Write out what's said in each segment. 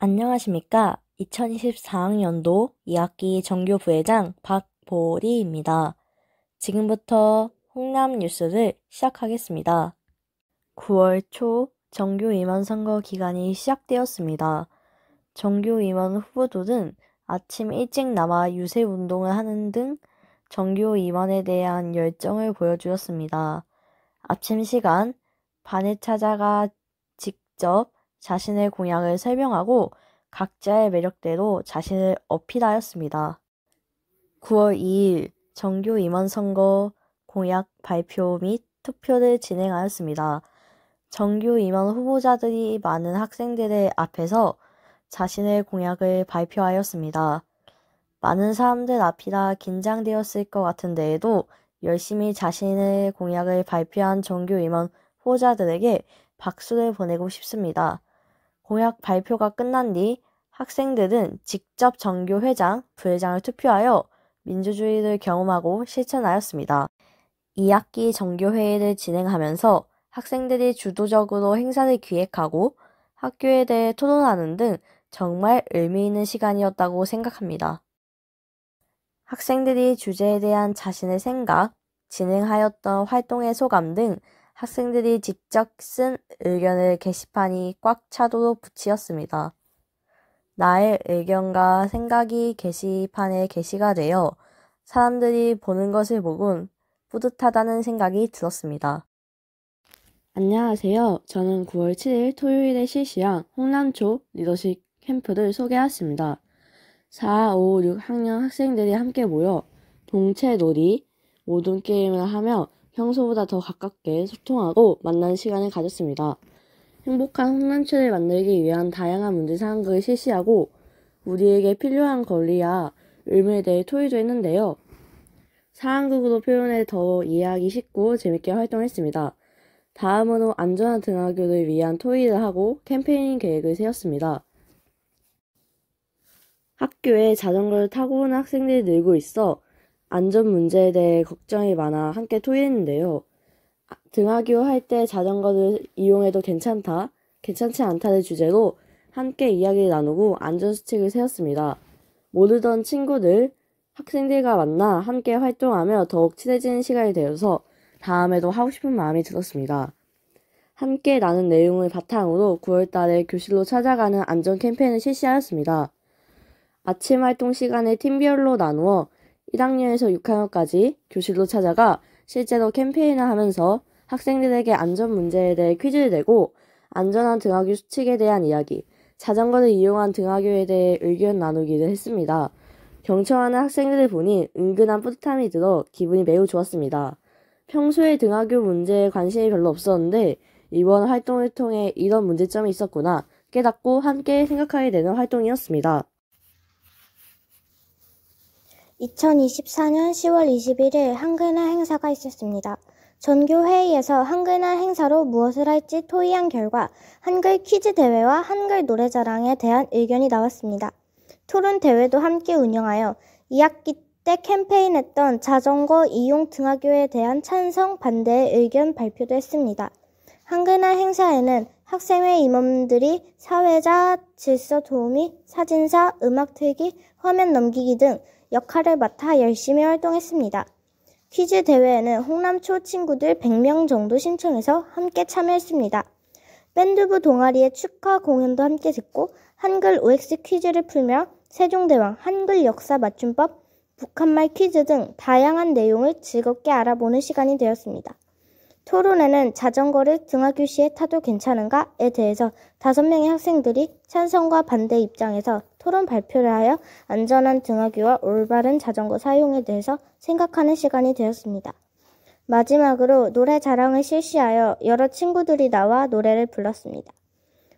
안녕하십니까. 2024학년도 2학기 정교 부회장 박보리입니다. 지금부터 홍남 뉴스를 시작하겠습니다. 9월 초 정교 임원 선거 기간이 시작되었습니다. 정교 임원 후보들은 아침 일찍 나와 유세 운동을 하는 등 정교 임원에 대한 열정을 보여주었습니다. 아침 시간 반을 찾아가 직접 자신의 공약을 설명하고 각자의 매력대로 자신을 어필하였습니다. 9월 2일 정교 임원 선거 공약 발표 및 투표를 진행하였습니다. 정교 임원 후보자들이 많은 학생들의 앞에서 자신의 공약을 발표하였습니다. 많은 사람들 앞이라 긴장되었을 것 같은데에도 열심히 자신의 공약을 발표한 정교 임원 후보자들에게 박수를 보내고 싶습니다. 공약 발표가 끝난 뒤 학생들은 직접 정교 회장, 부회장을 투표하여 민주주의를 경험하고 실천하였습니다. 2학기 정교회의를 진행하면서 학생들이 주도적으로 행사를 기획하고 학교에 대해 토론하는 등 정말 의미 있는 시간이었다고 생각합니다. 학생들이 주제에 대한 자신의 생각, 진행하였던 활동의 소감 등 학생들이 직접 쓴 의견을 게시판이 꽉 차도록 붙이었습니다. 나의 의견과 생각이 게시판에 게시가 되어 사람들이 보는 것을 보곤 뿌듯하다는 생각이 들었습니다. 안녕하세요. 저는 9월 7일 토요일에 실시한 홍남초 리더십 캠프를 소개하였습니다. 4, 5, 6학년 학생들이 함께 모여 동체놀이, 모든 게임을 하며 평소보다 더 가깝게 소통하고 만나는 시간을 가졌습니다. 행복한 홍남초를 만들기 위한 다양한 문제사항을 실시하고 우리에게 필요한 권리와 의무에 대해 토의도 했는데요. 사항극으로 표현해 더 이해하기 쉽고 재밌게 활동했습니다. 다음으로 안전한 등하교를 위한 토의를 하고 캠페인 계획을 세웠습니다. 학교에 자전거를 타고 오는 학생들이 늘고 있어 안전 문제에 대해 걱정이 많아 함께 토의했는데요. 등하교 할 때 자전거를 이용해도 괜찮지 않다를 주제로 함께 이야기를 나누고 안전수칙을 세웠습니다. 모르던 친구들, 학생들과 만나 함께 활동하며 더욱 친해지는 시간이 되어서 다음에도 하고 싶은 마음이 들었습니다. 함께 나눈 내용을 바탕으로 9월달에 교실로 찾아가는 안전 캠페인을 실시하였습니다. 아침 활동 시간을 팀별로 나누어 1학년에서 6학년까지 교실로 찾아가 실제로 캠페인을 하면서 학생들에게 안전 문제에 대해 퀴즈를 내고 안전한 등하교 수칙에 대한 이야기, 자전거를 이용한 등하교에 대해 의견 나누기를 했습니다. 경청하는 학생들을 보니 은근한 뿌듯함이 들어 기분이 매우 좋았습니다. 평소에 등하교 문제에 관심이 별로 없었는데 이번 활동을 통해 이런 문제점이 있었구나 깨닫고 함께 생각하게 되는 활동이었습니다. 2024년 10월 21일 한글날 행사가 있었습니다. 전교회의에서 한글날 행사로 무엇을 할지 토의한 결과 한글 퀴즈 대회와 한글 노래자랑에 대한 의견이 나왔습니다. 토론 대회도 함께 운영하여 2학기 때 캠페인했던 자전거 이용 등하교에 대한 찬성, 반대의 의견 발표도 했습니다. 한글날 행사에는 학생회 임원들이 사회자, 질서 도우미, 사진사, 음악 틀기, 화면 넘기기 등 역할을 맡아 열심히 활동했습니다. 퀴즈 대회에는 홍남초 친구들 100명 정도 신청해서 함께 참여했습니다. 밴드부 동아리의 축하 공연도 함께 듣고 한글 OX 퀴즈를 풀며 세종대왕, 한글 역사 맞춤법, 북한말 퀴즈 등 다양한 내용을 즐겁게 알아보는 시간이 되었습니다. 토론회는 자전거를 등하교 시에 타도 괜찮은가에 대해서 5명의 학생들이 찬성과 반대 입장에서 토론 발표를 하여 안전한 등하교와 올바른 자전거 사용에 대해서 생각하는 시간이 되었습니다. 마지막으로 노래 자랑을 실시하여 여러 친구들이 나와 노래를 불렀습니다.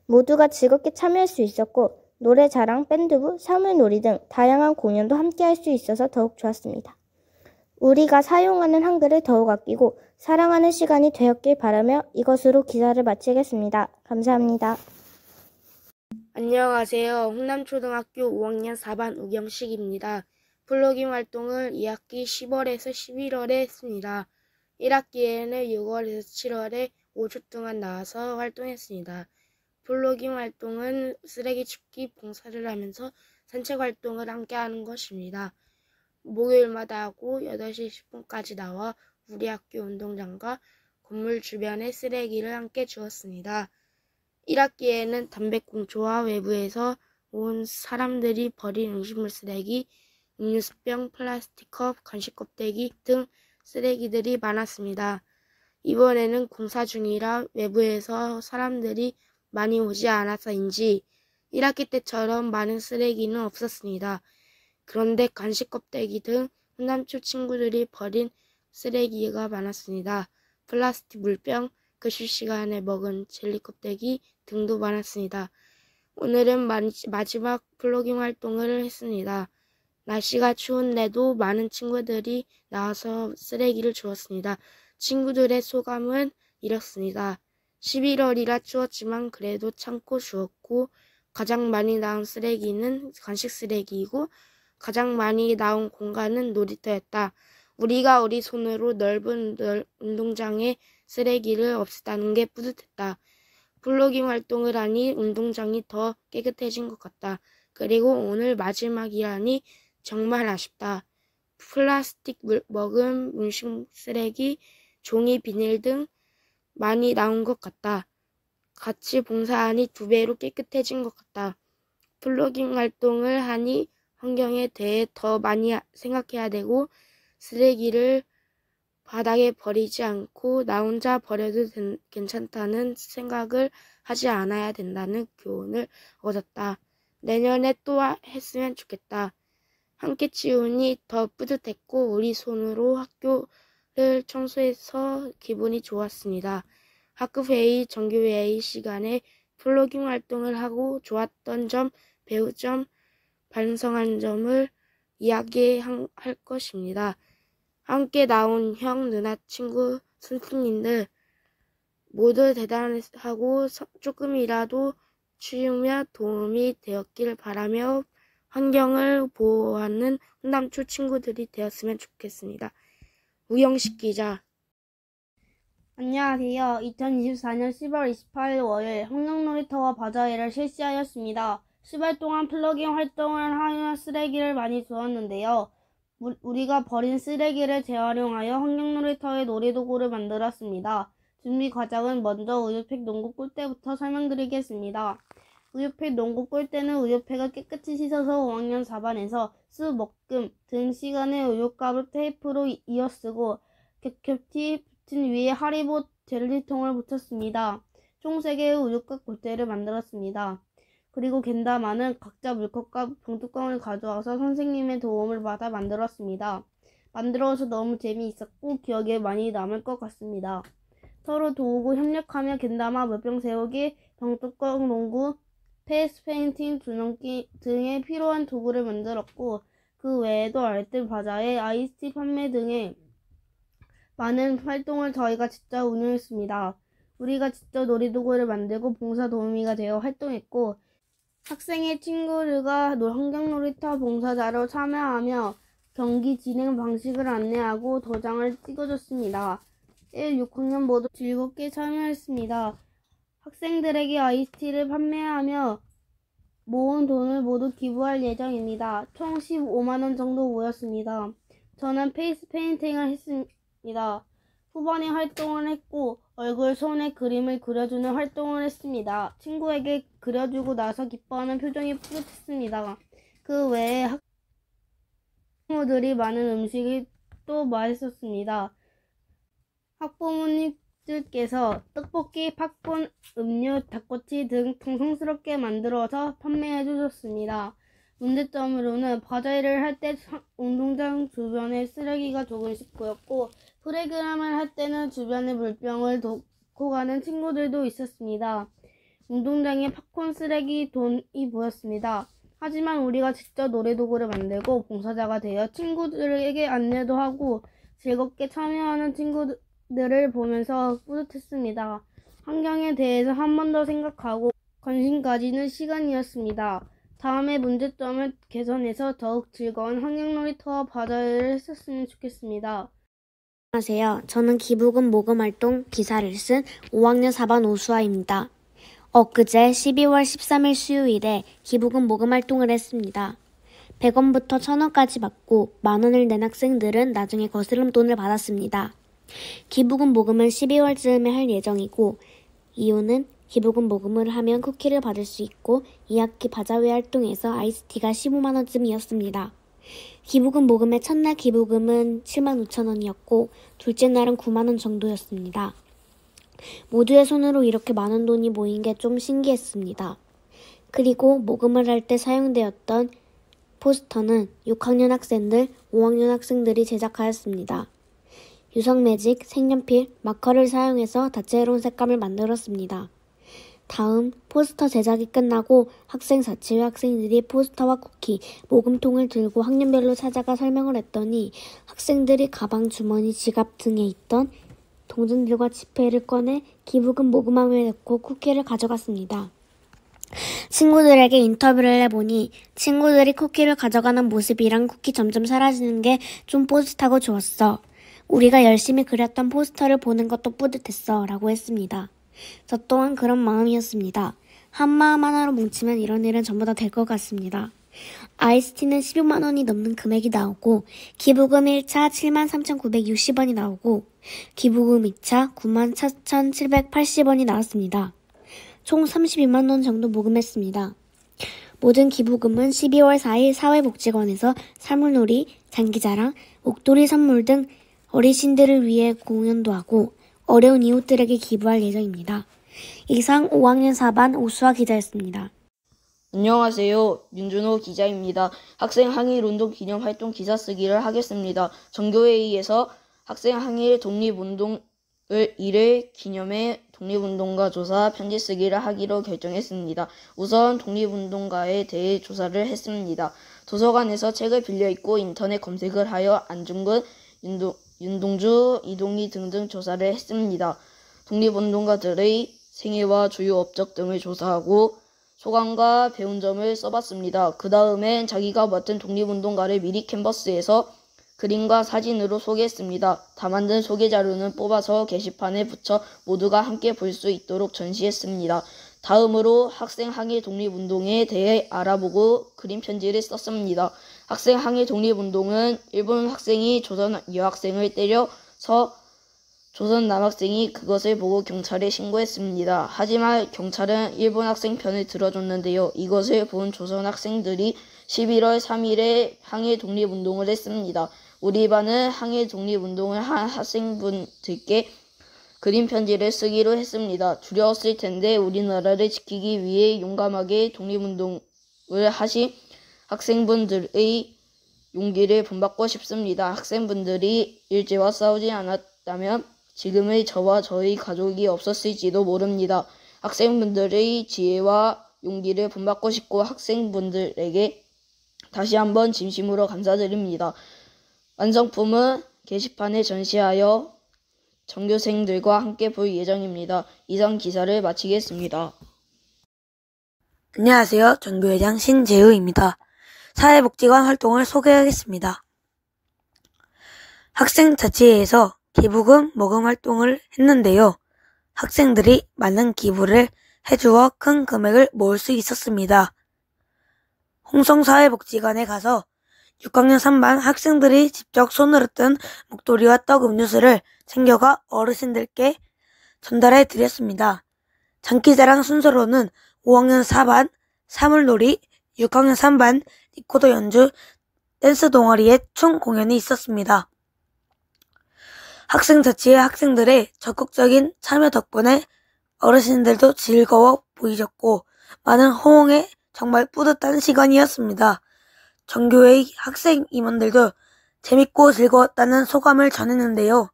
모두가 즐겁게 참여할 수 있었고 노래 자랑, 밴드부, 사물놀이 등 다양한 공연도 함께 할 수 있어서 더욱 좋았습니다. 우리가 사용하는 한글을 더욱 아끼고 사랑하는 시간이 되었길 바라며 이것으로 기사를 마치겠습니다. 감사합니다. 안녕하세요. 홍남초등학교 5학년 4반 우경식입니다. 플로깅 활동을 2학기 10월에서 11월에 했습니다. 1학기에는 6월에서 7월에 5주 동안 나와서 활동했습니다. 플로깅 활동은 쓰레기 줍기 봉사를 하면서 산책 활동을 함께 하는 것입니다. 목요일마다 하고 8시 10분까지 나와 우리 학교 운동장과 건물 주변의 쓰레기를 함께 주웠습니다. 1학기에는 담배꽁초와 외부에서 온 사람들이 버린 음식물 쓰레기, 음료수병, 플라스틱 컵, 간식 껍데기 등 쓰레기들이 많았습니다. 이번에는 공사 중이라 외부에서 사람들이 많이 오지 않아서인지 1학기 때처럼 많은 쓰레기는 없었습니다. 그런데 간식 껍데기 등 훈남초 친구들이 버린 쓰레기가 많았습니다. 플라스틱 물병, 교실 시간에 먹은 젤리 껍데기 등도 많았습니다. 오늘은 마지막 플로깅 활동을 했습니다. 날씨가 추운데도 많은 친구들이 나와서 쓰레기를 주웠습니다. 친구들의 소감은 이렇습니다. 11월이라 추웠지만 그래도 참고 주웠고 가장 많이 나온 쓰레기는 간식 쓰레기이고 가장 많이 나온 공간은 놀이터였다. 우리가 우리 손으로 넓은 운동장에 쓰레기를 없앴다는 게 뿌듯했다. 플로깅 활동을 하니 운동장이 더 깨끗해진 것 같다. 그리고 오늘 마지막이라니 정말 아쉽다. 플라스틱 먹은 음식 쓰레기, 종이 비닐 등 많이 나온 것 같다. 같이 봉사하니 2배로 깨끗해진 것 같다. 플로깅 활동을 하니 환경에 대해 더 많이 생각해야 되고 쓰레기를 바닥에 버리지 않고 나 혼자 버려도 괜찮다는 생각을 하지 않아야 된다는 교훈을 얻었다. 내년에 또 했으면 좋겠다. 함께 치우니 더 뿌듯했고 우리 손으로 학교를 청소해서 기분이 좋았습니다. 학급회의, 정규회의 시간에 플로깅 활동을 하고 좋았던 점, 배운 점, 반성한 점을 이야기할 것입니다. 함께 나온 형, 누나, 친구, 선생님들 모두 대단하고 조금이라도 치우며 도움이 되었길 바라며 환경을 보호하는 훈남초 친구들이 되었으면 좋겠습니다. 우영식 기자. 안녕하세요. 2024년 10월 28일 월요일 환경놀이터와 바자회를 실시하였습니다. 10일 동안 플로깅 활동을 하여 쓰레기를 많이 주웠는데요. 우리가 버린 쓰레기를 재활용하여 환경놀이터의 놀이도구를 만들었습니다. 준비 과정은 먼저 우유팩 농구 골대부터 설명드리겠습니다. 우유팩 농구 골대는 우유팩을 깨끗이 씻어서 5학년 4반에서 수, 먹금 등 시간에 우유값을 테이프로 이어쓰고 겹겹이 붙인 위에 하리보 젤리통을 붙였습니다. 총 3개의 우유값 골대를 만들었습니다. 그리고 겐다마는 각자 물컵과 병뚜껑을 가져와서 선생님의 도움을 받아 만들었습니다. 만들어서 너무 재미있었고 기억에 많이 남을 것 같습니다. 서로 도우고 협력하며 겐다마, 물병 세우기, 병뚜껑 농구, 페이스 페인팅, 줄넘기 등의 필요한 도구를 만들었고 그 외에도 알뜰 바자회, 아이스티 판매 등의 많은 활동을 저희가 직접 운영했습니다. 우리가 직접 놀이도구를 만들고 봉사 도우미가 되어 활동했고 학생의 친구들과 환경놀이터 봉사자로 참여하며 경기 진행 방식을 안내하고 도장을 찍어줬습니다. 1, 6학년 모두 즐겁게 참여했습니다. 학생들에게 아이스티를 판매하며 모은 돈을 모두 기부할 예정입니다. 총 15만원 정도 모였습니다. 저는 페이스 페인팅을 했습니다. 후반에 활동을 했고 얼굴, 손에 그림을 그려주는 활동을 했습니다. 친구에게 그려주고 나서 기뻐하는 표정이 뿌듯했습니다. 그 외에 학부모들이 많은 음식이 또 맛있었습니다. 학부모님들께서 떡볶이, 팝콘, 음료, 닭꼬치 등 정성스럽게 만들어서 판매해 주셨습니다. 문제점으로는 바자회를 할 때 운동장 주변에 쓰레기가 조금씩 보였고 프로그램을 할 때는 주변에 물병을 놓고 가는 친구들도 있었습니다. 운동장에 팝콘 쓰레기 돈이 보였습니다. 하지만 우리가 직접 놀이도구를 만들고 봉사자가 되어 친구들에게 안내도 하고 즐겁게 참여하는 친구들을 보면서 뿌듯했습니다. 환경에 대해서 한 번 더 생각하고 관심 가지는 시간이었습니다. 다음에 문제점을 개선해서 더욱 즐거운 환경놀이터와 바자회를 했었으면 좋겠습니다. 안녕하세요. 저는 기부금 모금 활동 기사를 쓴 5학년 4반 오수아입니다. 엊그제 12월 13일 수요일에 기부금 모금 활동을 했습니다. 100원부터 1000원까지 받고 만원을 낸 학생들은 나중에 거스름돈을 받았습니다. 기부금 모금은 12월쯤에 할 예정이고 이유는 기부금 모금을 하면 쿠키를 받을 수 있고 2학기 바자회 활동에서 아이스티가 15만원쯤이었습니다. 기부금 모금의 첫날 기부금은 75,000원이었고 둘째 날은 9만원 정도였습니다. 모두의 손으로 이렇게 많은 돈이 모인 게 좀 신기했습니다. 그리고 모금을 할 때 사용되었던 포스터는 6학년 학생들, 5학년 학생들이 제작하였습니다. 유성 매직, 색연필, 마커를 사용해서 다채로운 색감을 만들었습니다. 다음 포스터 제작이 끝나고 학생 자치회 학생들이 포스터와 쿠키, 모금통을 들고 학년별로 찾아가 설명을 했더니 학생들이 가방, 주머니, 지갑 등에 있던 동전들과 지폐를 꺼내 기부금 모금함에 넣고 쿠키를 가져갔습니다. 친구들에게 인터뷰를 해보니 친구들이 쿠키를 가져가는 모습이랑 쿠키 점점 사라지는 게 좀 뿌듯하고 좋았어. 우리가 열심히 그렸던 포스터를 보는 것도 뿌듯했어 라고 했습니다. 저 또한 그런 마음이었습니다. 한 마음 하나로 뭉치면 이런 일은 전부 다 될 것 같습니다. 아이스티는 15만원이 넘는 금액이 나오고 기부금 1차 73,960원이 나오고 기부금 2차 94,780원이 나왔습니다. 총 32만원 정도 모금했습니다. 모든 기부금은 12월 4일 사회복지관에서 사물놀이, 장기자랑, 목도리 선물 등 어르신들을 위해 공연도 하고 어려운 이웃들에게 기부할 예정입니다. 이상 5학년 4반 오수아 기자였습니다. 안녕하세요. 윤준호 기자입니다. 학생 항일 운동 기념 활동 기사 쓰기를 하겠습니다. 전교회의에서 학생 항일 독립운동을 1회 기념해 독립운동가 조사 편지 쓰기를 하기로 결정했습니다. 우선 독립운동가에 대해 조사를 했습니다. 도서관에서 책을 빌려 읽고 인터넷 검색을 하여 안중근, 윤동주, 이동희 등등 조사를 했습니다. 독립운동가들의 생애와 주요 업적 등을 조사하고 소감과 배운 점을 써봤습니다. 그 다음엔 자기가 맡은 독립운동가를 미리 캔버스에서 그림과 사진으로 소개했습니다. 다 만든 소개 자료는 뽑아서 게시판에 붙여 모두가 함께 볼 수 있도록 전시했습니다. 다음으로 학생 항일 독립운동에 대해 알아보고 그림 편지를 썼습니다. 학생 항일 독립운동은 일본 학생이 조선 여학생을 때려서 조선 남학생이 그것을 보고 경찰에 신고했습니다. 하지만 경찰은 일본 학생 편을 들어줬는데요. 이것을 본 조선 학생들이 11월 3일에 항일 독립운동을 했습니다. 우리 반은 항일 독립운동을 한 학생분들께 그림 편지를 쓰기로 했습니다. 두려웠을 텐데 우리나라를 지키기 위해 용감하게 독립운동을 하신 학생분들의 용기를 본받고 싶습니다. 학생분들이 일제와 싸우지 않았다면 지금의 저와 저희 가족이 없었을지도 모릅니다. 학생분들의 지혜와 용기를 본받고 싶고 학생분들에게 다시 한번 진심으로 감사드립니다. 완성품은 게시판에 전시하여 전교생들과 함께 볼 예정입니다. 이상 기사를 마치겠습니다. 안녕하세요. 전교회장 신재우입니다. 사회복지관 활동을 소개하겠습니다. 학생자치회에서 기부금 모금 활동을 했는데요. 학생들이 많은 기부를 해주어 큰 금액을 모을 수 있었습니다. 홍성사회복지관에 가서 6학년 3반 학생들이 직접 손으로 뜬 목도리와 떡 음료수를 챙겨가 어르신들께 전달해 드렸습니다. 장기자랑 순서로는 5학년 4반 사물놀이, 6학년 3반 리코더 연주, 댄스 동아리의 춤 공연이 있었습니다. 학생자치회 학생들의 적극적인 참여 덕분에 어르신들도 즐거워 보이셨고 많은 호응에 정말 뿌듯한 시간이었습니다. 전교회의 학생 임원들도 재밌고 즐거웠다는 소감을 전했는데요.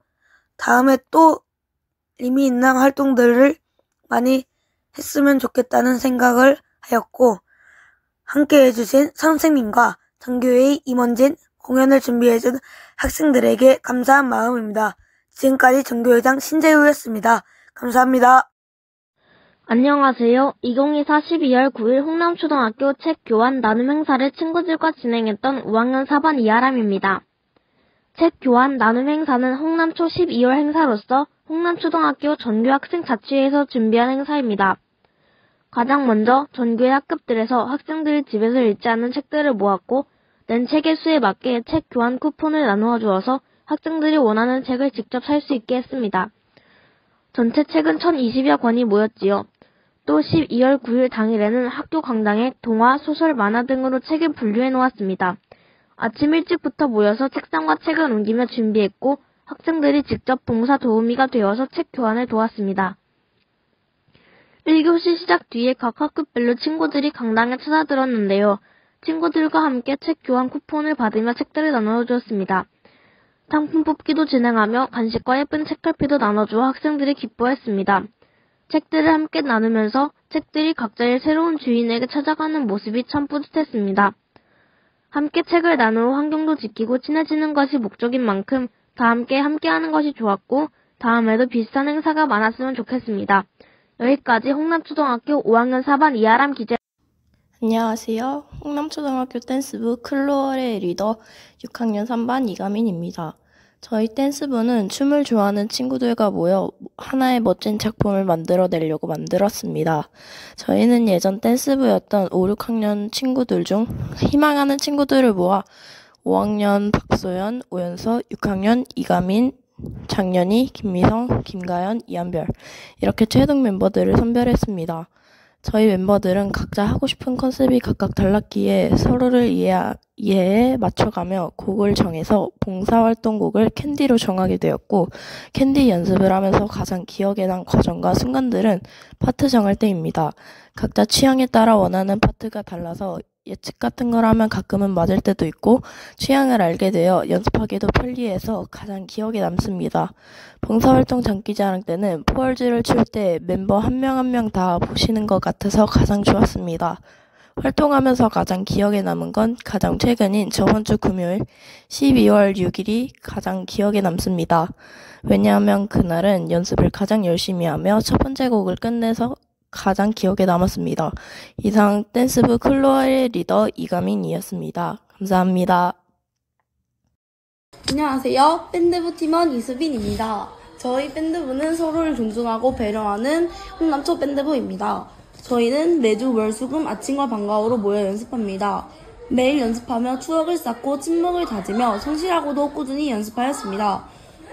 다음에 또 의미 있는 활동들을 많이 했으면 좋겠다는 생각을 하였고 함께 해주신 선생님과 전교회의 임원진, 공연을 준비해준 학생들에게 감사한 마음입니다. 지금까지 전교회장 신재우였습니다. 감사합니다. 안녕하세요. 2024 12월 9일 홍남초등학교 책 교환 나눔 행사를 친구들과 진행했던 5학년 4반 이하람입니다. 책 교환 나눔 행사는 홍남초 12월 행사로서 홍남초등학교 전교학생 자치회에서 준비한 행사입니다. 가장 먼저 전교의 학급들에서 학생들이 집에서 읽지 않는 책들을 모았고 낸 책의 수에 맞게 책 교환 쿠폰을 나누어 주어서 학생들이 원하는 책을 직접 살 수 있게 했습니다. 전체 책은 1020여 권이 모였지요. 또 12월 9일 당일에는 학교 강당에 동화, 소설, 만화 등으로 책을 분류해 놓았습니다. 아침 일찍부터 모여서 책상과 책을 옮기며 준비했고 학생들이 직접 봉사 도우미가 되어서 책 교환을 도왔습니다. 1교시 시작 뒤에 각 학급별로 친구들이 강당에 찾아들었는데요. 친구들과 함께 책 교환 쿠폰을 받으며 책들을 나눠주었습니다. 상품 뽑기도 진행하며 간식과 예쁜 책갈피도 나눠주어 학생들이 기뻐했습니다. 책들을 함께 나누면서 책들이 각자의 새로운 주인에게 찾아가는 모습이 참 뿌듯했습니다. 함께 책을 나누어 환경도 지키고 친해지는 것이 목적인 만큼 다 함께하는 것이 좋았고 다음에도 비슷한 행사가 많았으면 좋겠습니다. 여기까지 홍남초등학교 5학년 4반 이하람 기자. 안녕하세요. 홍남초등학교 댄스부 클로어의 리더 6학년 3반 이가민입니다. 저희 댄스부는 춤을 좋아하는 친구들과 모여 하나의 멋진 작품을 만들어내려고 만들었습니다. 저희는 예전 댄스부였던 5, 6학년 친구들 중 희망하는 친구들을 모아 5학년 박소연, 오연서, 6학년 이가민, 장연희, 김미성, 김가연, 이한별 이렇게 최종 멤버들을 선별했습니다. 저희 멤버들은 각자 하고 싶은 컨셉이 각각 달랐기에 서로를 이해에 맞춰가며 곡을 정해서 봉사활동곡을 캔디로 정하게 되었고 캔디 연습을 하면서 가장 기억에 난 과정과 순간들은 파트 정할 때입니다. 각자 취향에 따라 원하는 파트가 달라서 예측 같은 걸 하면 가끔은 맞을 때도 있고 취향을 알게 되어 연습하기도 편리해서 가장 기억에 남습니다. 봉사활동 장기자랑 때는 포얼즈를 출 때 멤버 한 명 한 명 다 보시는 것 같아서 가장 좋았습니다. 활동하면서 가장 기억에 남은 건 가장 최근인 저번 주 금요일 12월 6일이 가장 기억에 남습니다. 왜냐하면 그날은 연습을 가장 열심히 하며 첫 번째 곡을 끝내서 가장 기억에 남았습니다. 이상 댄스부 클로어의 리더 이가민이었습니다. 감사합니다. 안녕하세요. 밴드부 팀원 이수빈입니다. 저희 밴드부는 서로를 존중하고 배려하는 홍남초 밴드부입니다. 저희는 매주 월수금 아침과 방과후로 모여 연습합니다. 매일 연습하며 추억을 쌓고 친목을 다지며 성실하고도 꾸준히 연습하였습니다.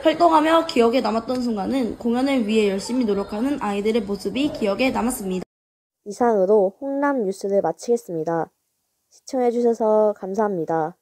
활동하며 기억에 남았던 순간은 공연을 위해 열심히 노력하는 아이들의 모습이 기억에 남았습니다. 이상으로 홍남 뉴스를 마치겠습니다. 시청해주셔서 감사합니다.